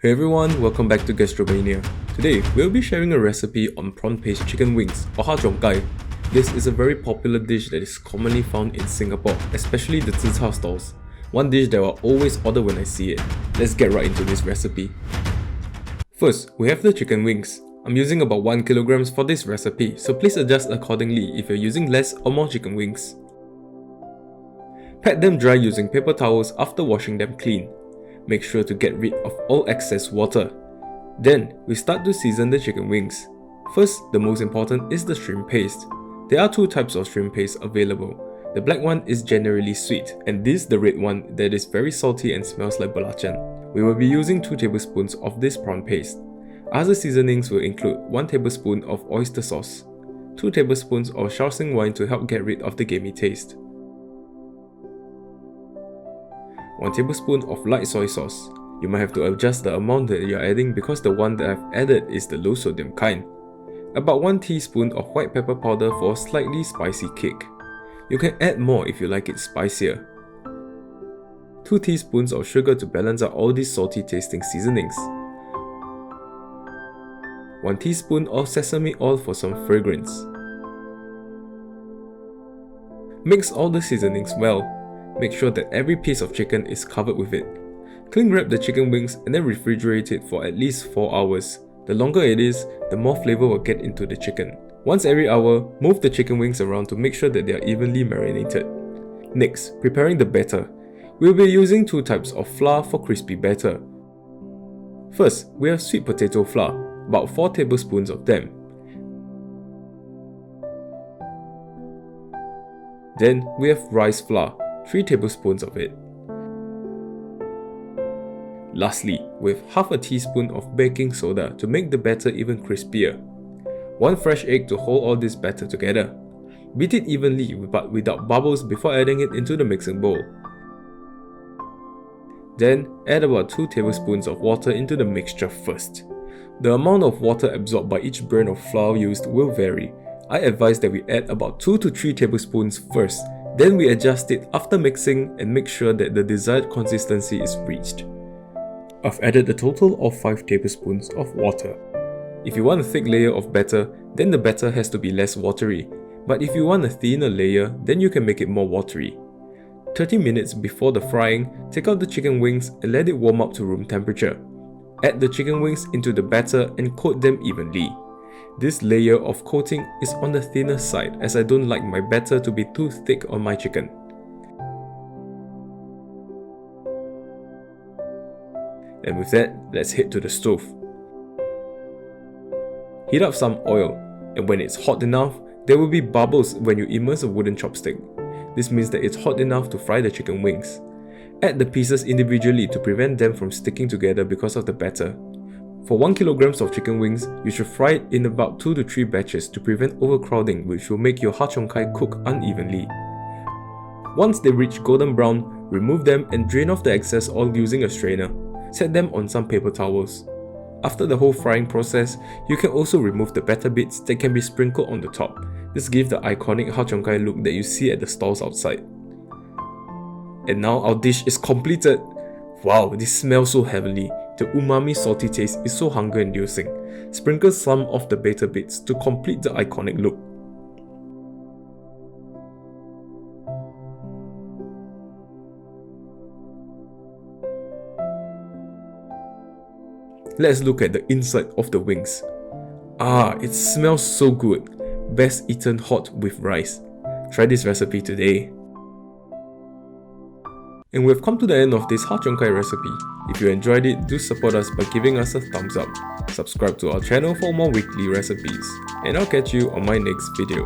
Hey everyone, welcome back to Gastromania. Today, we'll be sharing a recipe on prawn paste chicken wings or Har Cheong Gai. This is a very popular dish that is commonly found in Singapore, especially the zi char stalls. One dish that I'll always order when I see it. Let's get right into this recipe. First, we have the chicken wings. I'm using about 1 kg for this recipe, so please adjust accordingly if you're using less or more chicken wings. Pat them dry using paper towels after washing them clean. Make sure to get rid of all excess water. Then, we start to season the chicken wings. First, the most important is the shrimp paste. There are two types of shrimp paste available. The black one is generally sweet, and this the red one that is very salty and smells like belacan. We will be using 2 tablespoons of this prawn paste. Other seasonings will include 1 tablespoon of oyster sauce, 2 tablespoons of Shaoxing Wine to help get rid of the gamey taste, 1 tablespoon of light soy sauce. You might have to adjust the amount that you are adding because the one that I've added is the low sodium kind. About 1 teaspoon of white pepper powder for a slightly spicy kick. You can add more if you like it spicier. 2 teaspoons of sugar to balance out all these salty tasting seasonings. 1 teaspoon of sesame oil for some fragrance. Mix all the seasonings well. Make sure that every piece of chicken is covered with it. Cling wrap the chicken wings and then refrigerate it for at least 4 hours. The longer it is, the more flavor will get into the chicken. Once every hour, move the chicken wings around to make sure that they are evenly marinated. Next, preparing the batter. We'll be using 2 types of flour for crispy batter. First, we have sweet potato flour, about 4 tablespoons of them. Then, we have rice flour, 3 tablespoons of it. Lastly, with half a teaspoon of baking soda to make the batter even crispier. 1 fresh egg to hold all this batter together. Beat it evenly but without bubbles before adding it into the mixing bowl. Then, add about 2 tablespoons of water into the mixture first. The amount of water absorbed by each brand of flour used will vary. I advise that we add about 2 to 3 tablespoons first. Then we adjust it after mixing and make sure that the desired consistency is reached. I've added a total of 5 tablespoons of water. If you want a thick layer of batter, then the batter has to be less watery. But if you want a thinner layer, then you can make it more watery. 30 minutes before the frying, take out the chicken wings and let it warm up to room temperature. Add the chicken wings into the batter and coat them evenly. This layer of coating is on the thinner side as I don't like my batter to be too thick on my chicken. And with that, let's head to the stove. Heat up some oil, and when it's hot enough, there will be bubbles when you immerse a wooden chopstick. This means that it's hot enough to fry the chicken wings. Add the pieces individually to prevent them from sticking together because of the batter. For 1 kg of chicken wings, you should fry it in about 2 to 3 batches to prevent overcrowding, which will make your Har Cheong Gai cook unevenly. Once they reach golden brown, remove them and drain off the excess oil using a strainer. Set them on some paper towels. After the whole frying process, you can also remove the batter bits that can be sprinkled on the top. This gives the iconic Har Cheong Gai look that you see at the stalls outside. And now our dish is completed. Wow, this smells so heavenly. The umami salty taste is so hunger-inducing. Sprinkle some of the batter bits to complete the iconic look. Let's look at the inside of the wings. It smells so good. Best eaten hot with rice. Try this recipe today. And we've come to the end of this Har Cheong Gai recipe. If you enjoyed it, do support us by giving us a thumbs up. Subscribe to our channel for more weekly recipes. And I'll catch you on my next video.